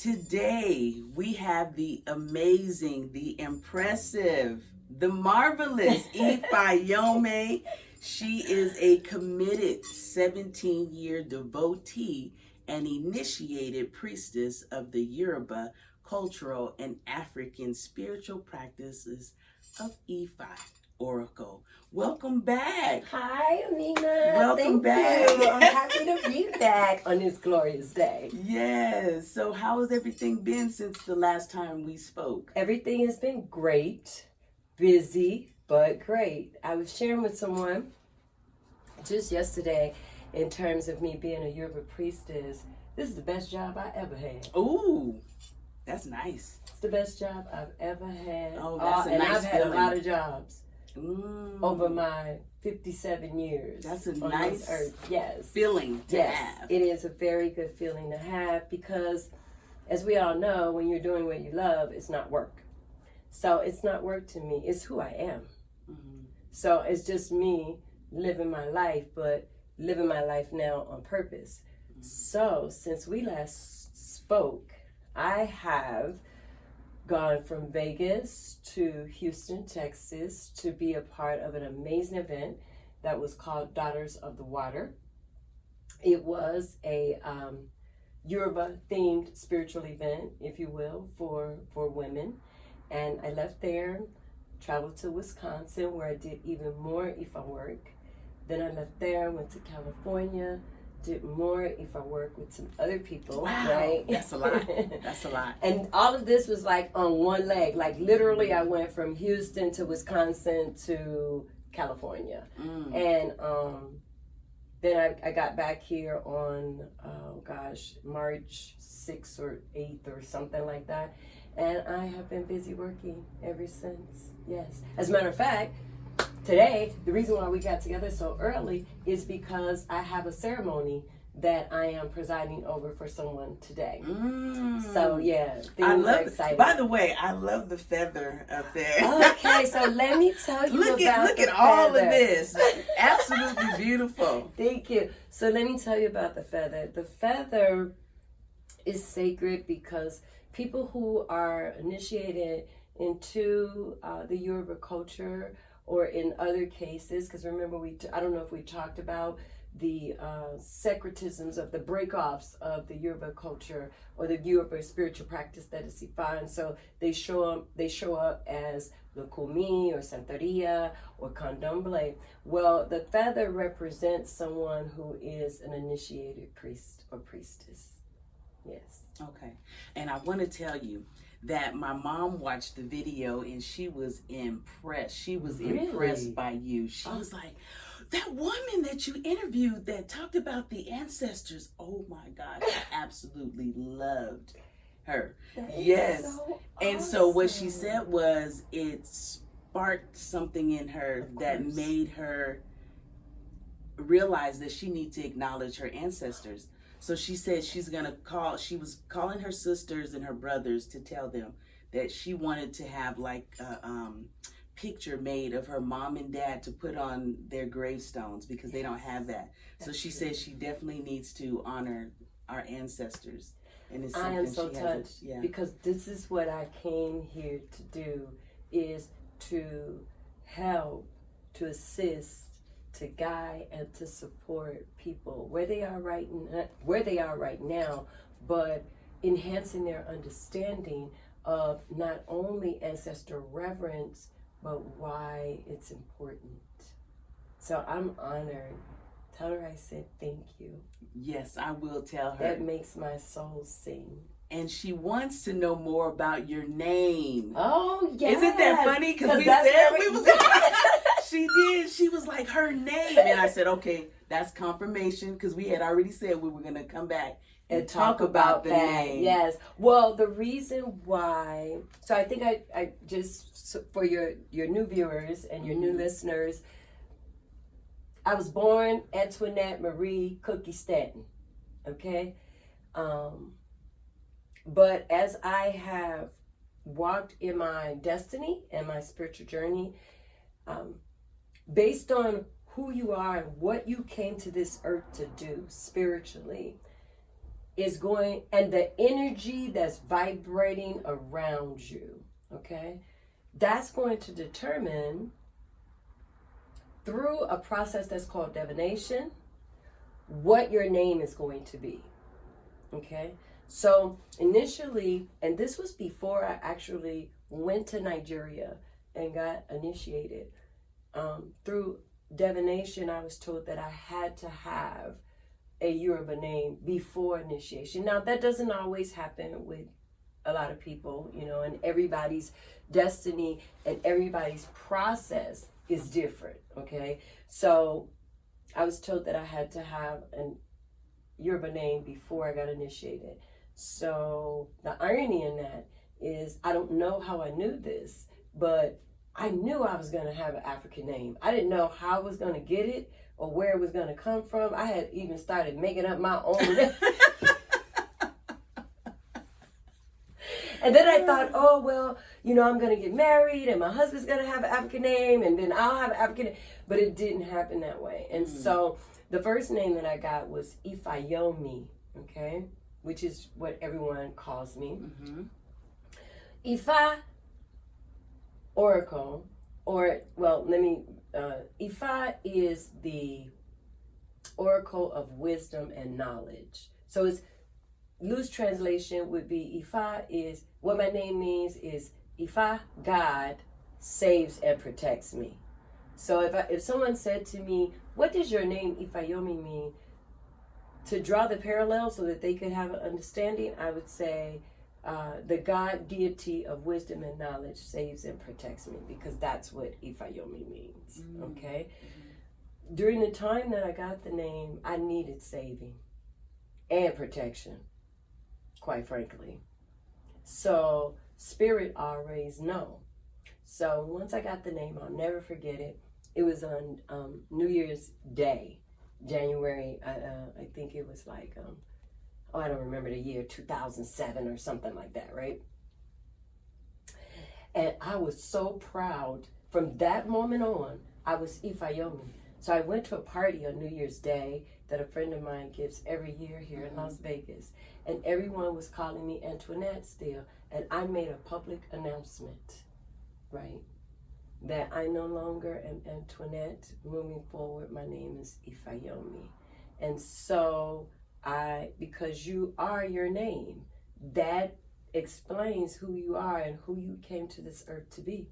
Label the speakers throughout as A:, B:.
A: Today, we have the amazing, the impressive, the marvelous Ifayomi. She is a committed 17-year devotee and initiated priestess of the Yoruba cultural and African spiritual practices of IFA Oracle. Welcome back.
B: Hi, Amina.
A: Welcome
B: Thank
A: back.
B: you. I'm happy to be back on this glorious day.
A: Yes. So how has everything been since the last time we spoke?
B: Everything has been great. Busy, but great. I was sharing with someone just yesterday in terms of me being a Yoruba priestess. This is the best job I ever had.
A: Ooh, that's nice.
B: It's the best job I've ever had.
A: Oh, that's a
B: and
A: nice
B: I've had
A: feeling.
B: a lot of jobs over
A: Mm.
B: my 57 years.
A: That's a
B: on
A: nice
B: this earth. Yes.
A: feeling to
B: Yes,
A: have.
B: it is a very good feeling to have because, as we all know, when you're doing what you love, it's not work. So it's not work to me. It's who I am.
A: Mhm.
B: So it's just me living my life, but living my life now on purpose. So since we last spoke, I have gone from Vegas to Houston, Texas to be a part of an amazing event that was called Daughters of the Water. It was a Yoruba themed spiritual event, if you will, for women. And I left there, traveled to Wisconsin where I did even more IFA work. Then I left there, went to California, did more IFA work with some other people.
A: Wow,
B: right?
A: that's a lot. That's a lot.
B: And all of this was like on one leg. Like literally I went from Houston to Wisconsin to California.
A: Mm.
B: And then I got back here on, March 6th or 8th or something like that. And I have been busy working ever since. Yes. As a matter of fact, today, the reason why we got together so early is because I have a ceremony that I am presiding over for someone today.
A: Mm.
B: So yeah,
A: I
B: things are
A: love.
B: exciting.
A: By the way, I love the feather up there.
B: Okay, so let me tell you
A: look
B: about
A: at all of this. Absolutely beautiful.
B: Thank you. So let me tell you about the feather. The feather is sacred because people who are initiated into the Yoruba culture, or in other cases, because remember I don't know if we talked about the secretisms of the break-offs of the Yoruba culture or the Yoruba spiritual practice that is Ifa, and so they show up as the Kumi or Santeria or Candomblé. Well, the feather represents someone who is an initiated priest or priestess. Yes.
A: Okay. And I want to tell you that my mom watched the video and she was impressed. She was impressed by you. She was like, that woman that you interviewed that talked about the ancestors, oh my gosh, I absolutely loved her. Yes.
B: So
A: and so what she said was it sparked something in her that made her realize that she needs to acknowledge her ancestors. So she said she was calling her sisters and her brothers to tell them that she wanted to have like a picture made of her mom and dad to put on their gravestones because they don't have that. So she said she definitely needs to honor our ancestors. And it's
B: I am so touched
A: yeah.
B: because this is what I came here to do, is to help, to assist, to guide, and to support people where they are right now, but enhancing their understanding of not only ancestral reverence, but why it's important. So I'm honored. Tell her I said thank you.
A: Yes, I will tell her.
B: That makes my soul sing.
A: And she wants to know more about your name.
B: Oh, yes.
A: Isn't that funny? Because we
B: that's
A: said
B: very-
A: we was She did. She was like, her name. And I said, okay, that's confirmation because we had already said we were going to come back and talk about the name.
B: Yes. Well, the reason why, so I think I just, for your new viewers and your new listeners, I was born Antoinette Marie Cookie Stanton, okay? But as I have walked in my destiny and my spiritual journey, based on who you are and what you came to this earth to do spiritually, is going, and the energy that's vibrating around you, okay, that's going to determine through a process that's called divination what your name is going to be. Okay, so initially, and this was before I actually went to Nigeria and got initiated, through divination, I was told that I had to have a Yoruba name before initiation. Now, that doesn't always happen with a lot of people, you know, and everybody's destiny and everybody's process is different, okay? So I was told that I had to have an Yoruba name before I got initiated. So the irony in that is, I don't know how I knew this, but I knew I was going to have an African name. I didn't know how I was going to get it or where it was going to come from. I had even started making up my own. And then I thought, oh, well, you know, I'm going to get married and my husband's going to have an African name and then I'll have an African name. But it didn't happen that way. And so the first name that I got was Ifayomi, okay, which is what everyone calls me. IFA Oracle, or, well, IFA is the Oracle of wisdom and knowledge. So it's, loose translation would be, Ifa is, what my name means is, Ifa, God, saves and protects me. So if someone said to me, what does your name Ifayomi mean? To draw the parallel so that they could have an understanding, I would say, the God deity of wisdom and knowledge saves and protects me, because that's what Ifayomi means, okay? During the time that I got the name, I needed saving and protection, quite frankly. So spirit always know. So once I got the name, I'll never forget it. It was on New Year's Day, January, I think it was like, I don't remember the year, 2007 or something like that, right? And I was so proud. From that moment on, I was Ifayomi. So I went to a party on New Year's Day that a friend of mine gives every year here in Las Vegas. And everyone was calling me Antoinette still. And I made a public announcement, right, that I no longer am Antoinette. Moving forward, my name is Ifayomi. And so because you are your name, that explains who you are and who you came to this earth to be.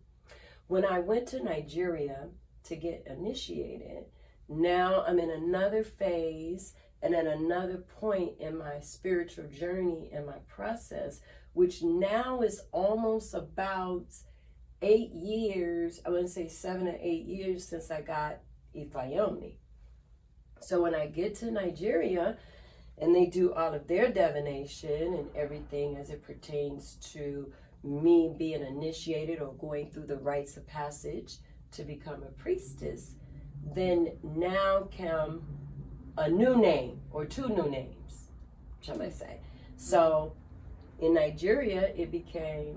B: When I went to Nigeria to get initiated, now I'm in another phase and at another point in my spiritual journey and my process, which now is almost about 8 years, I wouldn't say 7 or 8 years since I got Ifayomi. So when I get to Nigeria and they do all of their divination and everything as it pertains to me being initiated or going through the rites of passage to become a priestess, then now come a new name or two new names, shall I say. So in Nigeria,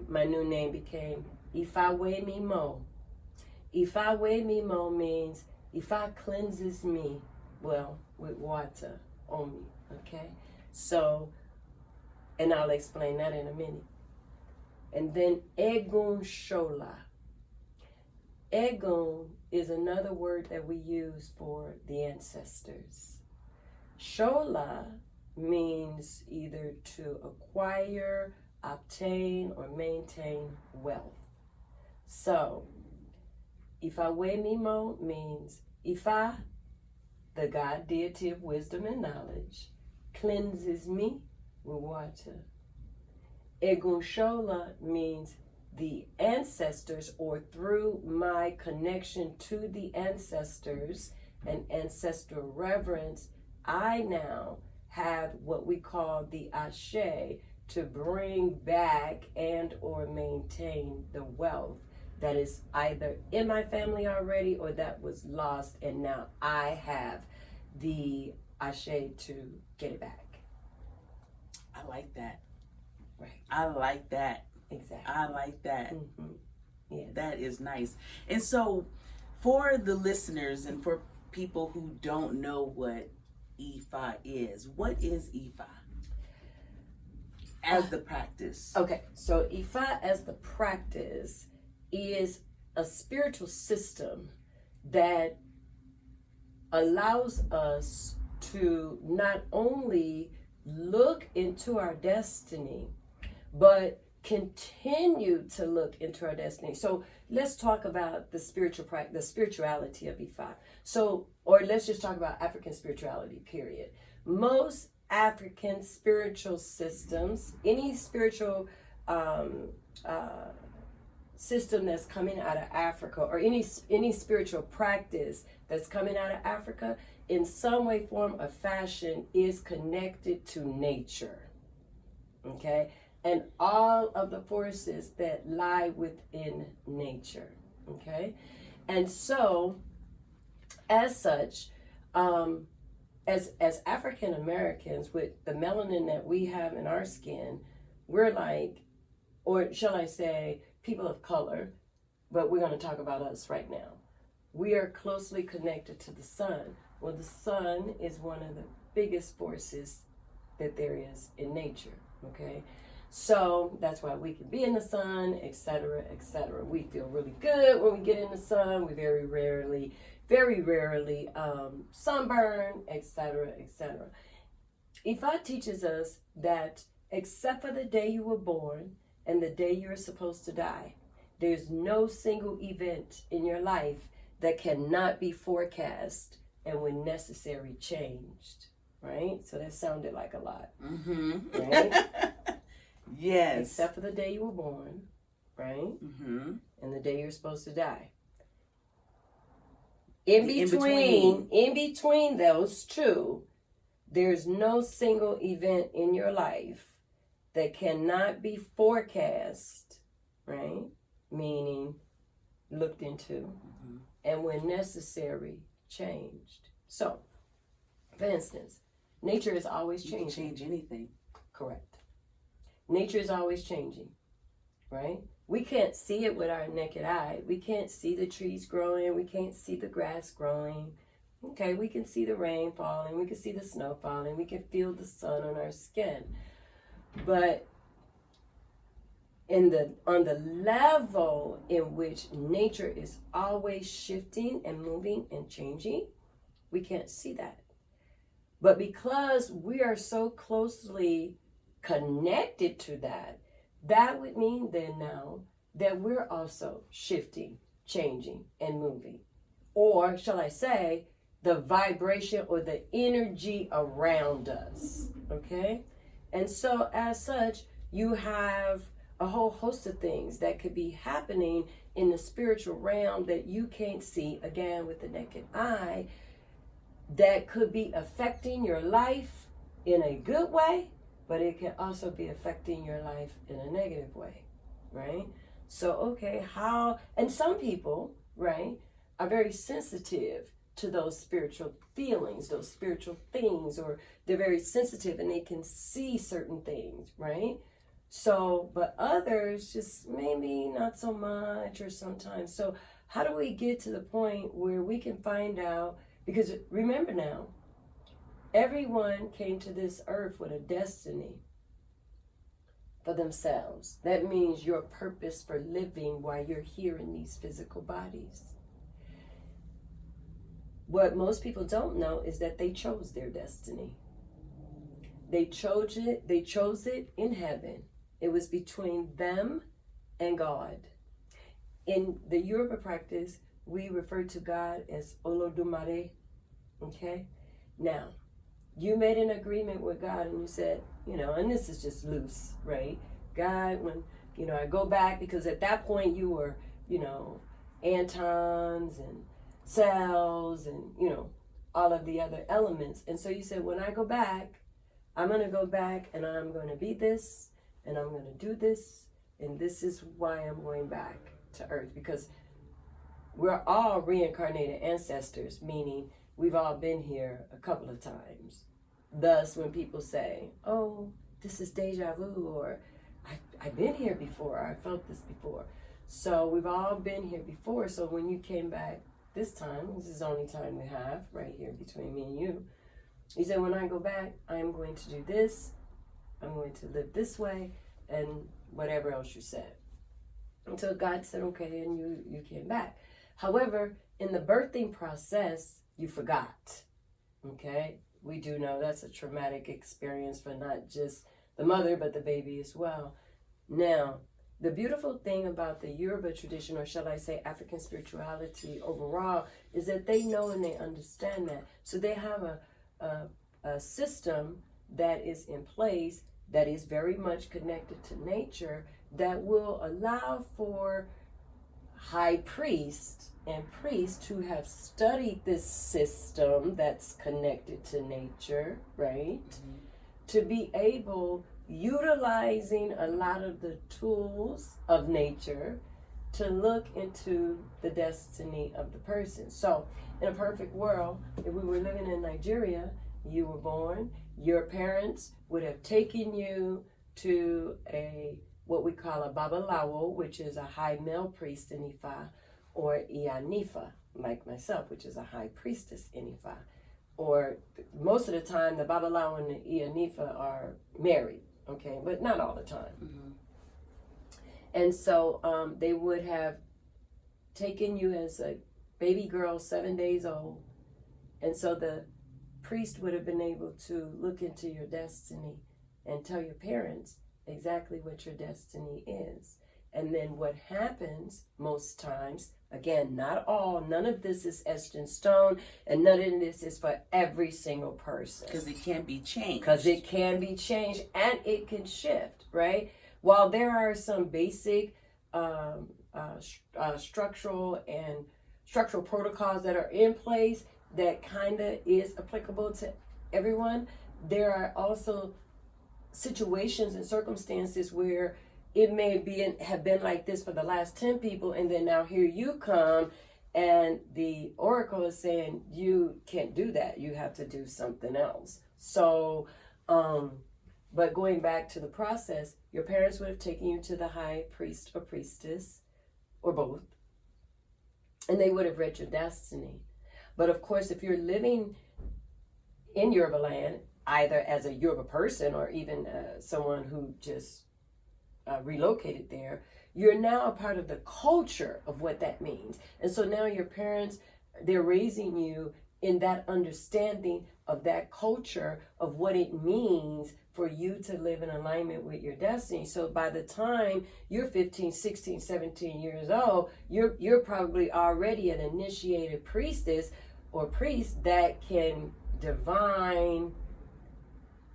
B: my new name became Ifawemimo. Ifawemimo means Ifa cleanses me, well, with water on me, okay? So, and I'll explain that in a minute. And then Egunsola. Egun is another word that we use for the ancestors. Shola means either to acquire, obtain, or maintain wealth. So, Ifawemimo means Ifa, the God deity of wisdom and knowledge, cleanses me with water. Egunsola means the ancestors, or through my connection to the ancestors and ancestral reverence, I now have what we call the ashe to bring back and or maintain the wealth that is either in my family already or that was lost, and now I have the ashe to get it back.
A: I like that.
B: Right.
A: I like that.
B: Exactly.
A: I like that.
B: Yes.
A: That is nice. And so for the listeners and for people who don't know what IFA is, what is IFA? as the practice.
B: Okay, so Ifa as the practice is a spiritual system that allows us to not only look into our destiny, but continue to look into our destiny. So let's talk about the spirituality of Ifa. So, or let's just talk about African spirituality, period. Most African spiritual systems, any spiritual system that's coming out of Africa, or any spiritual practice that's coming out of Africa, in some way, form, or fashion, is connected to nature. Okay? And all of the forces that lie within nature. Okay? And so, as such, as African Americans, with the melanin that we have in our skin, we're like, or shall I say, people of color, but we're going to talk about us right now. We are closely connected to the sun. Well, the sun is one of the biggest forces that there is in nature, okay? So that's why we can be in the sun, etc., etc. We feel really good when we get in the sun. We very rarely sunburn, etc., etc. Ifa teaches us that except for the day you were born and the day you're supposed to die, there's no single event in your life that cannot be forecast and when necessary changed, right? So that sounded like a lot, right?
A: Yes.
B: Except for the day you were born, right? And the day you're supposed to die. In between those two, there's no single event in your life that cannot be forecast, right? Meaning looked into, and when necessary, changed. So, for instance, nature is always changing.
A: You can change anything.
B: Correct. Nature is always changing, right? We can't see it with our naked eye. We can't see the trees growing. We can't see the grass growing. Okay, we can see the rain falling. We can see the snow falling. We can feel the sun on our skin. But on the level in which nature is always shifting and moving and changing, we can't see that. But because we are so closely connected to that, that would mean then now that we're also shifting, changing, and moving. Or shall I say, the vibration or the energy around us, okay? And so as such, you have a whole host of things that could be happening in the spiritual realm that you can't see, again, with the naked eye, that could be affecting your life in a good way, but it can also be affecting your life in a negative way, right? So, okay, and some people, right, are very sensitive to those spiritual feelings, those spiritual things, or they're very sensitive and they can see certain things, right? So, but others just maybe not so much or sometimes. So how do we get to the point where we can find out, because remember now, everyone came to this earth with a destiny for themselves. That means your purpose for living while you're here in these physical bodies. What most people don't know is that they chose their destiny. They chose it in heaven. It was between them and God. In the Yoruba practice, we refer to God as Olodumare. Okay? Now, you made an agreement with God and you said, and this is just loose, right? God, when, I go back, because at that point you were, antons and cells and, all of the other elements. And so you said, when I go back, I'm going to go back and I'm going to be this and I'm going to do this. And this is why I'm going back to earth, because we're all reincarnated ancestors, meaning we've all been here a couple of times. Thus, when people say, oh, this is deja vu, or I've been here before, or I felt this before. So we've all been here before. So when you came back this time, this is the only time we have right here between me and you said, when I go back, I'm going to do this, I'm going to live this way, and whatever else you said. Until God said, okay, and you came back. However, in the birthing process, you forgot. Okay? We do know that's a traumatic experience for not just the mother, but the baby as well. Now, the beautiful thing about the Yoruba tradition, or shall I say African spirituality overall, is that they know and they understand that. So they have a system that is in place that is very much connected to nature, that will allow for high priests and priests who have studied this system that's connected to nature, right? Mm-hmm. To be able, utilizing a lot of the tools of nature, to look into the destiny of the person. So, in a perfect world, if we were living in Nigeria, you were born, your parents would have taken you to what we call a babalawo, which is a high male priest in Ifa, or Awonifa, like myself, which is a high priestess in Ifa. Or most of the time, the babalawo and the Awonifa are married, okay, but not all the time. Mm-hmm. And so they would have taken you as a baby girl, 7 days old, and so the priest would have been able to look into your destiny and tell your parents exactly what your destiny is. And then what happens most times, again, not all, none of this is etched in stone, and none of this is for every single person.
A: Because it can be changed.
B: Because it can be changed and it can shift, right? While there are some basic structural protocols that are in place that kind of is applicable to everyone, there are also situations and circumstances where it may have been like this for the last 10 people, and then now here you come and the oracle is saying you can't do that, you have to do something else. So but going back to the process, your parents would have taken you to the high priest or priestess, or both, and they would have read your destiny. But of course, if you're living in Yoruba land, either as a Yoruba person or even someone who just relocated there, you're now a part of the culture of what that means. And so now your parents, they're raising you in that understanding of that culture, of what it means for you to live in alignment with your destiny. So by the time you're 15, 16, 17 years old, you're probably already an initiated priestess or priest that can divine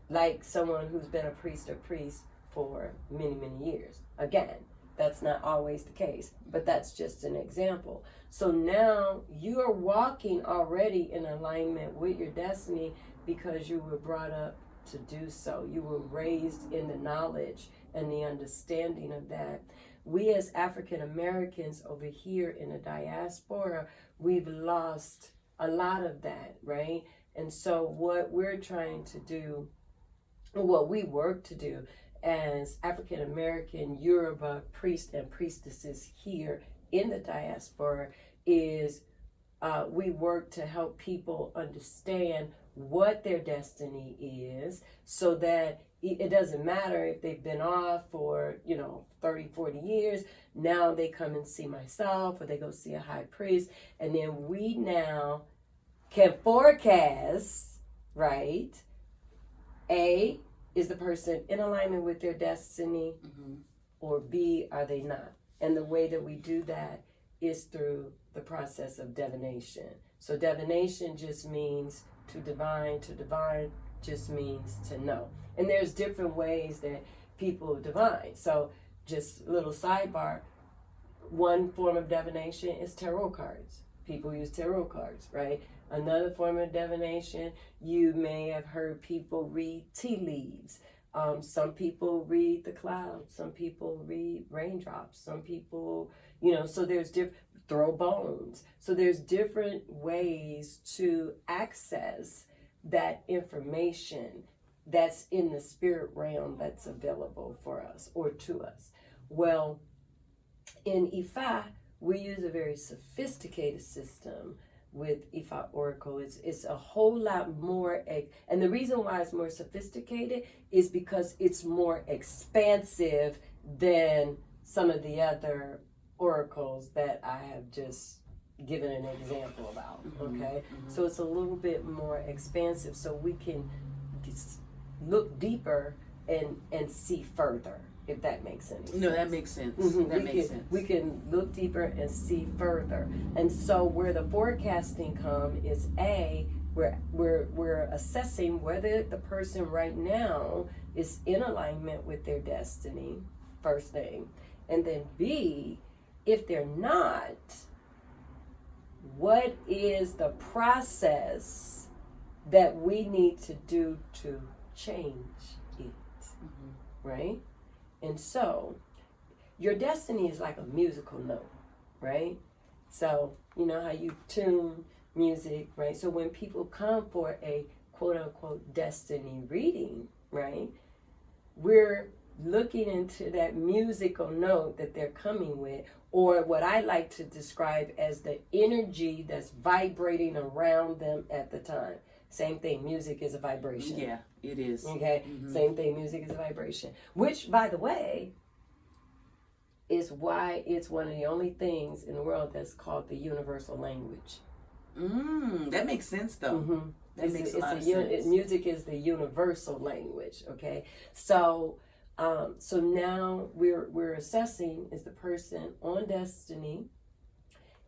B: like someone who's been a priest or priest for many, many years. Again, that's not always the case, but that's just an example. So now you are walking already in alignment with your destiny because you were brought up to do so. You were raised in the knowledge and the understanding of that. We as African Americans over here in the diaspora, we've lost a lot of that, right? And so what we're trying to do, what we work to do as African American Yoruba priests and priestesses here in the diaspora is we work to help people understand what their destiny is, so that it doesn't matter if they've been off for 30, 40 years. Now they come and see myself, or they go see a high priest, and then we now can forecast, right? A, is the person in alignment with their destiny? Mm-hmm. Or B, are they not? And the way that we do that is through the process of divination. So divination just means to divine just means to know. And there's different ways that people divine. So just a little sidebar, one form of divination is tarot cards. People use tarot cards, right? Another form of divination, you may have heard people read tea leaves. Some people read the clouds. Some people read raindrops. Some people, so there's throw bones. So there's different ways to access that information that's in the spirit realm that's available for us or to us. Well, in Ifa, we use a very sophisticated system with IFA Oracle. It's a whole lot more, and the reason why it's more sophisticated is because it's more expansive than some of the other oracles that I have just given an example about. Okay, so it's a little bit more expansive, so we can just look deeper and see further, if that makes any sense.
A: No, that makes sense. That makes sense.
B: We can look deeper and see further. And so where the forecasting come is we're assessing whether the person right now is in alignment with their destiny, first thing. And then B, if they're not, what is the process that we need to do to change it? Right? And so your destiny is like a musical note, right? So you know how you tune music, right? So when people come for a quote unquote destiny reading, right, we're looking into that musical note that they're coming with, or what I like to describe as the energy that's vibrating around them at the time. Same thing, music is a vibration.
A: Yeah, it is.
B: Okay, same thing, music is a vibration. Which, by the way, is why it's one of the only things in the world that's called the universal language.
A: That makes sense, though. That makes a lot of sense.
B: Music is the universal language. Okay, so so now we're assessing, is the person on destiny,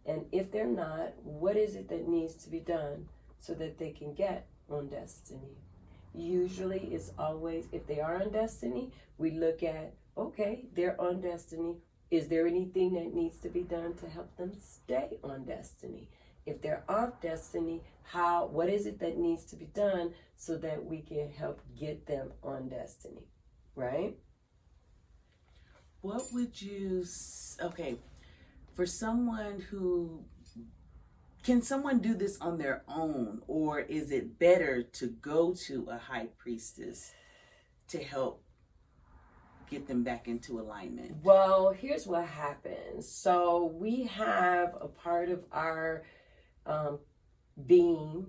B: and if they're not, what is it that needs to be done so that they can get on destiny? Usually it's always, if they are on destiny, we look at, okay, they're on destiny. Is there anything that needs to be done to help them stay on destiny? If they're off destiny, what is it that needs to be done so that we can help get them on destiny, right?
A: What would you, okay, for someone who, can someone do this on their own, or is it better to go to a high priestess to help get them back into alignment?
B: Well, here's what happens. So we have a part of our being,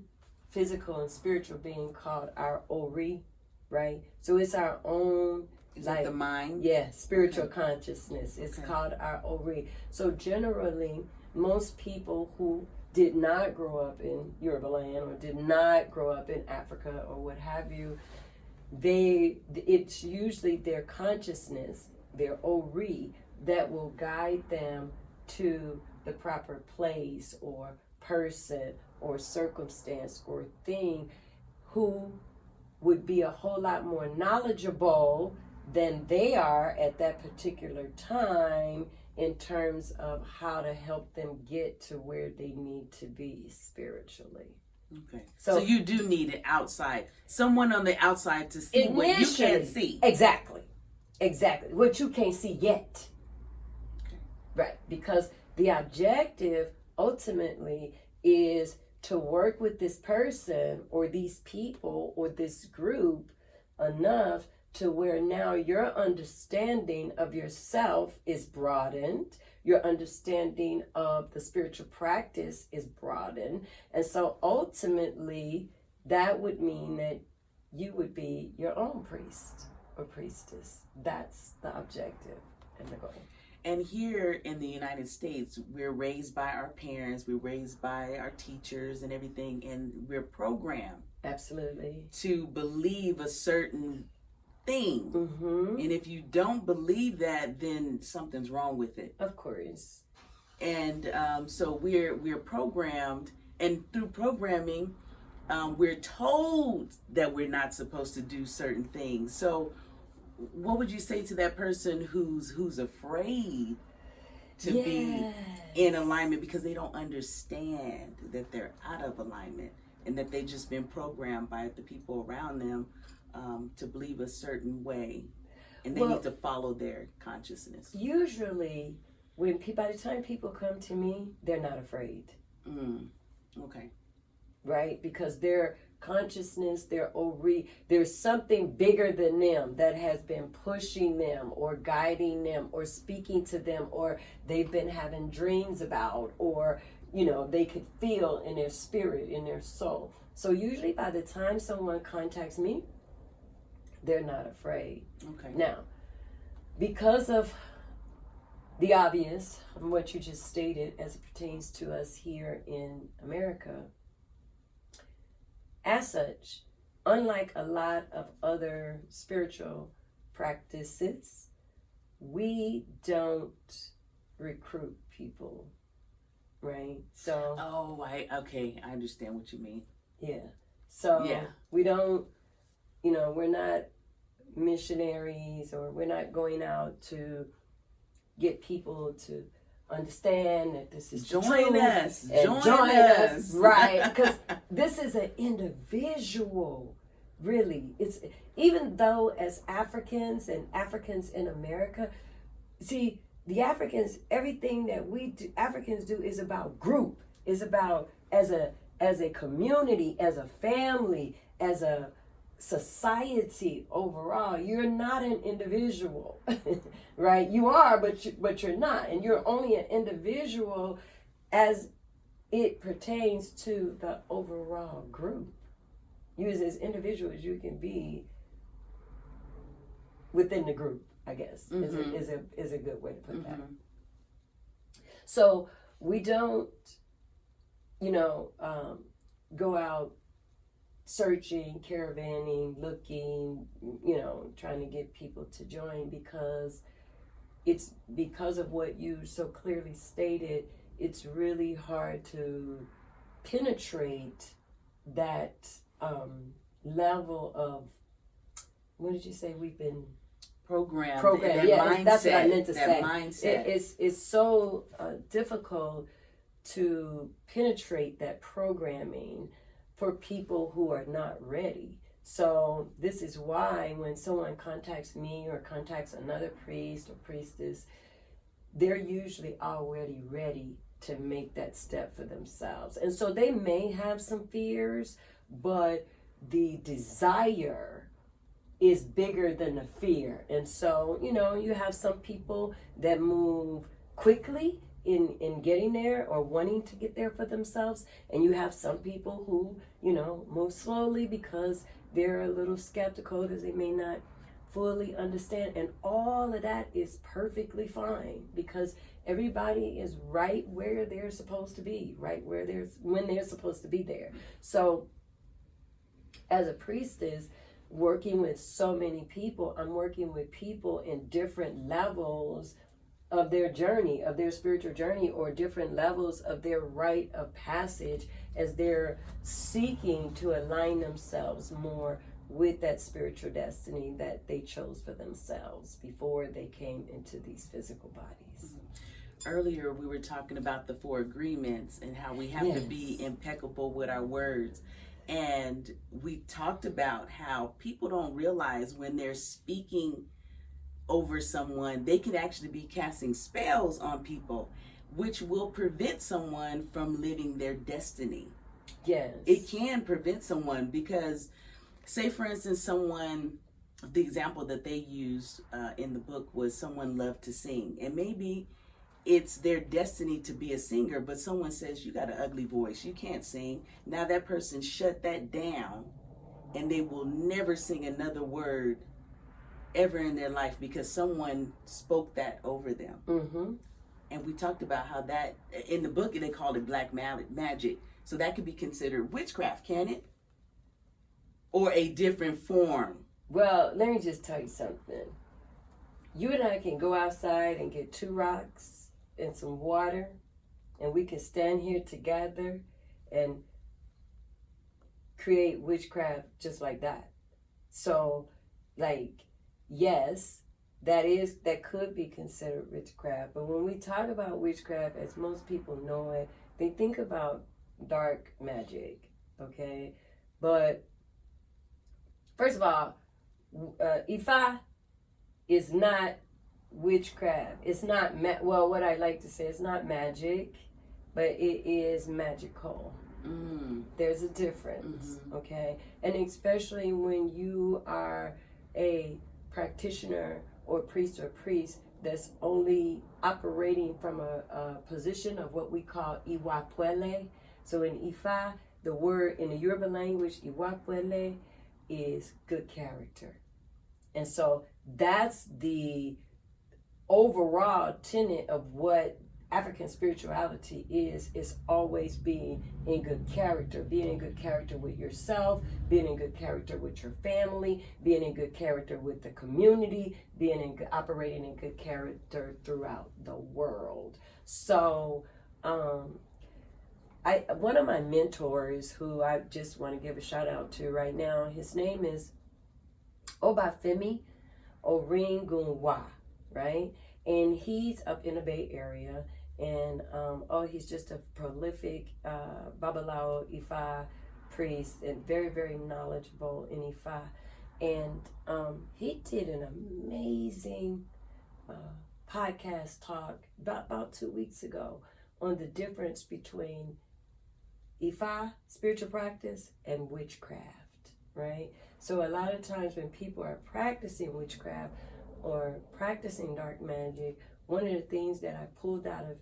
B: physical and spiritual being, called our Ori, right? So it's our own,
A: is like the mind?
B: Yeah, spiritual consciousness. It's called our Ori. So generally, most people who did not grow up in Yoruba land or did not grow up in Africa or what have you, it's usually their consciousness, their Ori, that will guide them to the proper place or person or circumstance or thing, who would be a whole lot more knowledgeable than they are at that particular time in terms of how to help them get to where they need to be spiritually.
A: Okay. So you do need it outside. Someone on the outside to see what you can't see.
B: Exactly. What you can't see yet. Okay. Right. Because the objective ultimately is to work with this person or these people or this group enough to where now your understanding of yourself is broadened, your understanding of the spiritual practice is broadened, and so ultimately that would mean that you would be your own priest or priestess. That's the objective and the goal.
A: And here in the United States, we're raised by our parents, we're raised by our teachers and everything, and we're programmed
B: absolutely
A: to believe a certain thing. And if you don't believe that, then something's wrong with it.
B: Of course.
A: And so we're programmed, and through programming, we're told that we're not supposed to do certain things. So what would you say to that person who's afraid to be in alignment because they don't understand that they're out of alignment and that they've just been programmed by the people around them to believe a certain way, and they need to follow their consciousness?
B: Usually, by the time people come to me, they're not afraid.
A: Okay.
B: Right? Because their consciousness, there's something bigger than them that has been pushing them or guiding them or speaking to them, or they've been having dreams about, or they could feel in their spirit, in their soul. So usually by the time someone contacts me, they're not afraid.
A: Okay.
B: Now, because of the obvious of what you just stated as it pertains to us here in America, as such, unlike a lot of other spiritual practices, we don't recruit people, right? So
A: I understand what you mean.
B: yeah. So
A: yeah.
B: we don't, we're not missionaries, or we're not going out to get people to understand that this is
A: join us.
B: Join us. Right, because this is an individual, really. It's, even though as Africans in America, see, the Africans, everything that we do, Africans do, is about group, is about as a community, as a family, as a society overall. You're not an individual, right? You are, but you're not, and you're only an individual as it pertains to the overall group. You as individual as you can be within the group, I guess, is a good way to put that. So we don't, go out searching, caravanning, looking, trying to get people to join, because it's because of what you so clearly stated. It's really hard to penetrate that level of, what did you say? We've been
A: programmed.
B: Yeah,
A: mindset,
B: that's what I meant to say.
A: Mindset.
B: It's so difficult to penetrate that programming for people who are not ready. So this is why when someone contacts me or contacts another priest or priestess, they're usually already ready to make that step for themselves. And so they may have some fears, but the desire is bigger than the fear. And so, you have some people that move quickly in getting there or wanting to get there for themselves, and you have some people who move slowly because they're a little skeptical, because they may not fully understand. And all of that is perfectly fine, because everybody is right where they're supposed to be, right where when they're supposed to be there. So as a priestess working with so many people, I'm working with people in different levels of their journey, of their spiritual journey, or different levels of their rite of passage as they're seeking to align themselves more with that spiritual destiny that they chose for themselves before they came into these physical bodies.
A: Earlier we were talking about the 4 agreements and how we have to be impeccable with our words. And we talked about how people don't realize when they're speaking over someone, they could actually be casting spells on people, which will prevent someone from living their destiny.
B: Yes.
A: It can prevent someone because, say for instance, the example that they used in the book was someone loved to sing. And maybe it's their destiny to be a singer, but someone says, you got an ugly voice, you can't sing. Now that person shut that down, and they will never sing another word ever in their life because someone spoke that over them.
B: Mm-hmm.
A: And we talked about how that, in the book, they called it black magic. So that could be considered witchcraft, can it? Or a different form.
B: Well, let me just tell you something. You and I can go outside and get 2 rocks and some water, and we can stand here together and create witchcraft just like that. So, yes, that could be considered witchcraft. But when we talk about witchcraft, as most people know it, they think about dark magic, okay? But first of all, Ifa is not witchcraft. It's not, what I like to say, it's not magic, but it is magical. There's a difference, okay? And especially when you are a practitioner or priest, that's only operating from a position of what we call Iwapwele. So in Ifa, the word in the Yoruba language, Iwapwele, is good character. And so that's the overall tenet of what African spirituality is always being in good character, being in good character with yourself, being in good character with your family, being in good character with the community, operating in good character throughout the world. So, one of my mentors, who I just want to give a shout out to right now, his name is Obafemi Oringunwa, right? And he's up in the Bay Area. And he's just a prolific Babalawo Ifa priest and very, very knowledgeable in Ifa. And he did an amazing podcast talk about 2 weeks ago on the difference between Ifa, spiritual practice, and witchcraft, right? So a lot of times when people are practicing witchcraft or practicing dark magic, one of the things that I pulled out of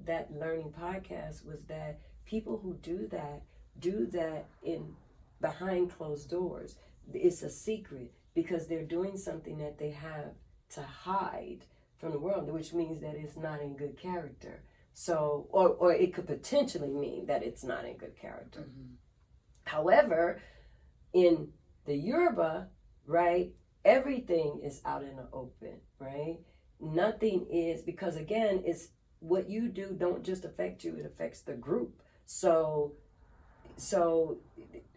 B: that learning podcast was that people who do that in behind closed doors. It's a secret because they're doing something that they have to hide from the world, which means that it's not in good character. So, or it could potentially mean that it's not in good character. Mm-hmm. However, in the Yoruba, right, everything is out in the open, right? Nothing is, because again, it's what you do don't just affect you, it affects the group. So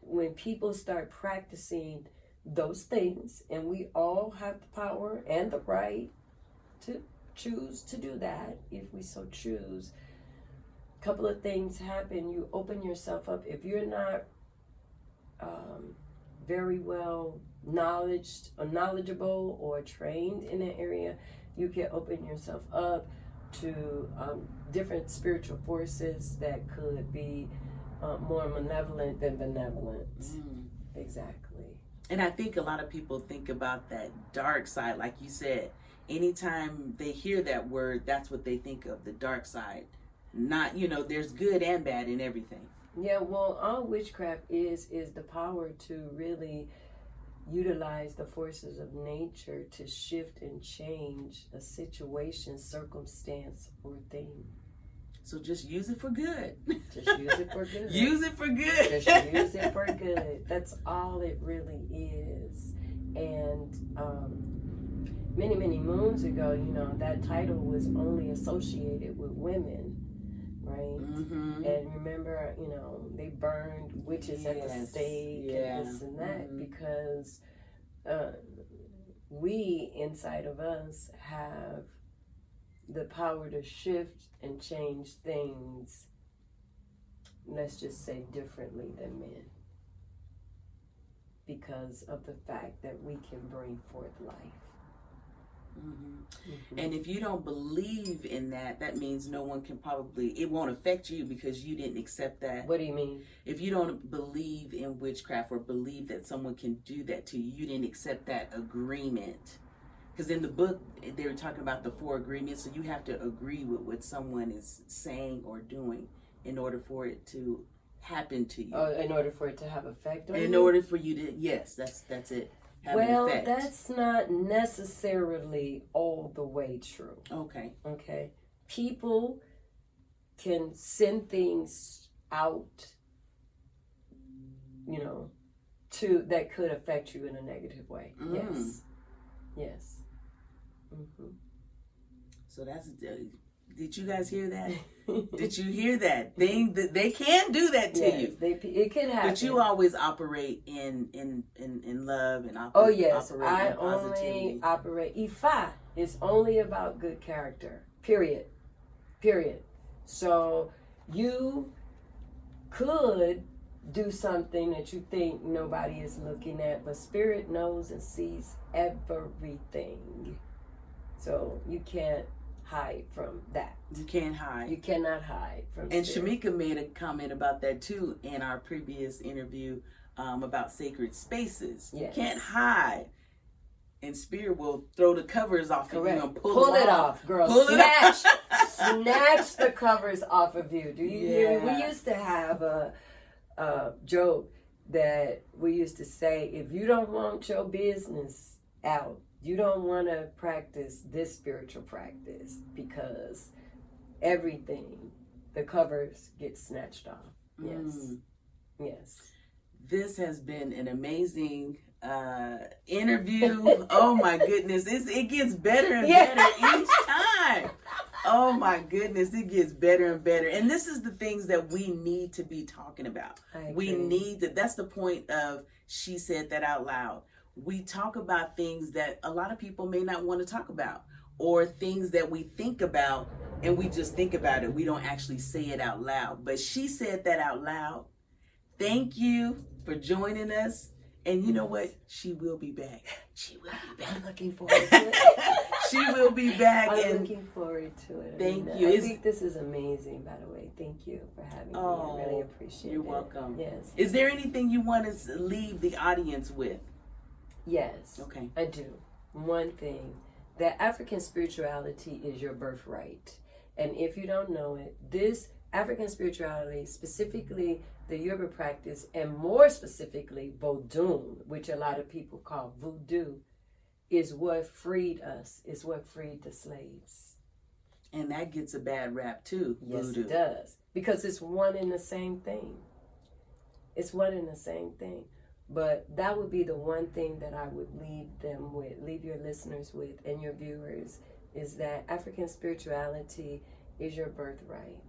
B: when people start practicing those things, and we all have the power and the right to choose to do that if we so choose, a couple of things happen. You open yourself up. If you're not very well knowledgeable or trained in that area, you can open yourself up to different spiritual forces that could be more malevolent than benevolent. Exactly.
A: And I think a lot of people think about that dark side, like you said. Anytime they hear that word, that's what they think of, the dark side. Not, there's good and bad in everything.
B: Yeah, well, all witchcraft is the power to really utilize the forces of nature to shift and change a situation, circumstance, or thing.
A: So just use it for good.
B: Just use it for good.
A: Use it for good.
B: Just use it for good. That's all it really is. And many, many moons ago, that title was only associated with women, right? Mm-hmm. And remember, they burned witches at the stake and this and that, because we inside of us have the power to shift and change things, let's just say differently than men, because of the fact that we can bring forth life. Mm-hmm. Mm-hmm.
A: And if you don't believe in that, that means no one can it won't affect you because you didn't accept that.
B: What do you mean?
A: If you don't believe in witchcraft or believe that someone can do that to you, you didn't accept that agreement. Because in the book, they were talking about the 4 agreements, so you have to agree with what someone is saying or doing in order for it to happen to you.
B: In order for it to have effect on you?
A: In order for you to, yes, that's it.
B: Well, that's not necessarily all the way true. Okay. People can send things out, that could affect you in a negative way. Yes. Mm-hmm.
A: So did you guys hear that? Did you hear that thing? That they can do that to you.
B: It can happen.
A: But you always operate in love and operate.
B: Oh yes,
A: operate
B: I
A: in positivity.
B: only operate. Ifa is only about good character. Period. So you could do something that you think nobody is looking at, but Spirit knows and sees everything. So you can't hide from that.
A: You can't hide.
B: You cannot hide from
A: And
B: Spirit.
A: Shamika made a comment about that too in our previous interview about sacred spaces. Yes. You can't hide. And Spirit will throw the covers off of you and
B: pull it off, girl. Snatch the covers off of you. Do you hear me? We used to have a joke that we used to say, if you don't want your business out, you don't want to practice this spiritual practice, because everything, the covers get snatched off. Yes. Yes.
A: This has been an amazing interview. Oh my goodness. It gets better and better each time. Oh my goodness, it gets better and better. And this is the things that we need to be talking about. We need to, that's the point of She Said That Out Loud. We talk about things that a lot of people may not want to talk about, or things that we think about and we just think about it. We don't actually say it out loud. But she said that out loud. Thank you for joining us. And you know what? She will be back. She will be back.
B: I'm looking forward to it.
A: She will be back.
B: I'm looking forward to it.
A: Thank you.
B: I think this is amazing, by the way. Thank you for having me. I really appreciate it.
A: You're welcome.
B: Yes.
A: Is there anything you want to leave the audience with?
B: Yes.
A: Okay.
B: I do. One thing, that African spirituality is your birthright. And if you don't know it, this African spirituality, specifically the Yoruba practice, and more specifically Vodun, which a lot of people call voodoo, is what freed us, is what freed the slaves.
A: And that gets a bad rap too,
B: yes,
A: voodoo.
B: It does. Because it's one and the same thing. It's one and the same thing. But that would be the one thing that I would leave them with, leave your listeners with, and your viewers, is that African spirituality is your birthright.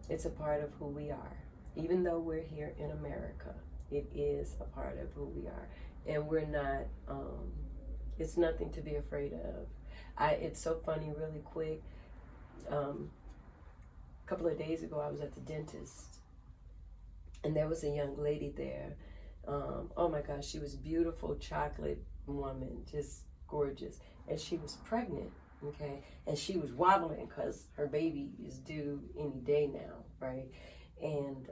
B: It's a part of who we are. Even though we're here in America, it is a part of who we are. And we're not, it's nothing to be afraid of. It's so funny, really quick. A couple of days ago, I was at the dentist, and there was a young lady there. Oh my gosh, she was beautiful, chocolate woman, just gorgeous. And she was pregnant, okay? And she was wobbling because her baby is due any day now, right? And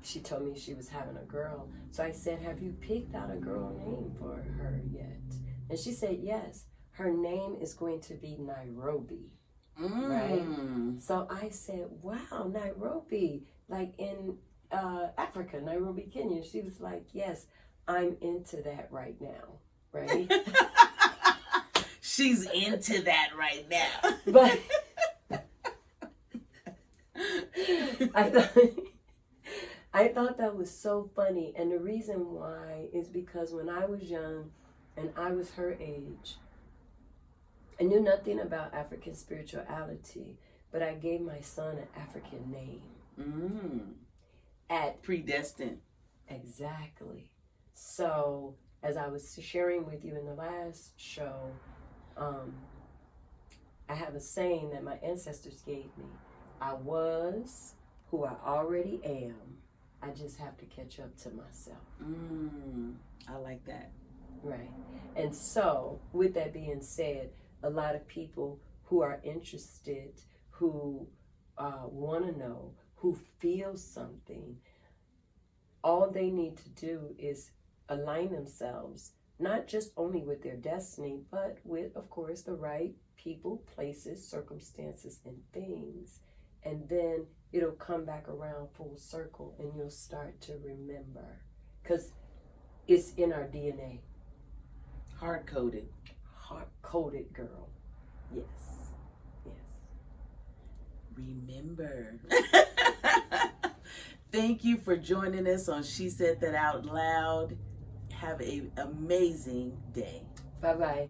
B: she told me she was having a girl. So I said, have you picked out a girl name for her yet? And she said, yes. Her name is going to be Nairobi, right? So I said, wow, Nairobi, like in Africa, Nairobi, Kenya. She was like, yes, I'm into that right now, right?
A: She's into that right now.
B: But I thought that was so funny. And the reason why is because when I was young and I was her age, I knew nothing about African spirituality, but I gave my son an African name. At
A: predestined.
B: Exactly. So as I was sharing with you in the last show, I have a saying that my ancestors gave me. I was who I already am. I just have to catch up to myself.
A: I like that.
B: Right. And so, with that being said, a lot of people who are interested, who want to know, who feel something, all they need to do is align themselves, not just only with their destiny, but with, of course, the right people, places, circumstances, and things. And then it'll come back around full circle and you'll start to remember. Because it's in our DNA.
A: Hard-coded.
B: Hard-coded, girl. Yes. Yes.
A: Remember. Thank you for joining us on She Said That Out Loud. Have an amazing day.
B: Bye-bye.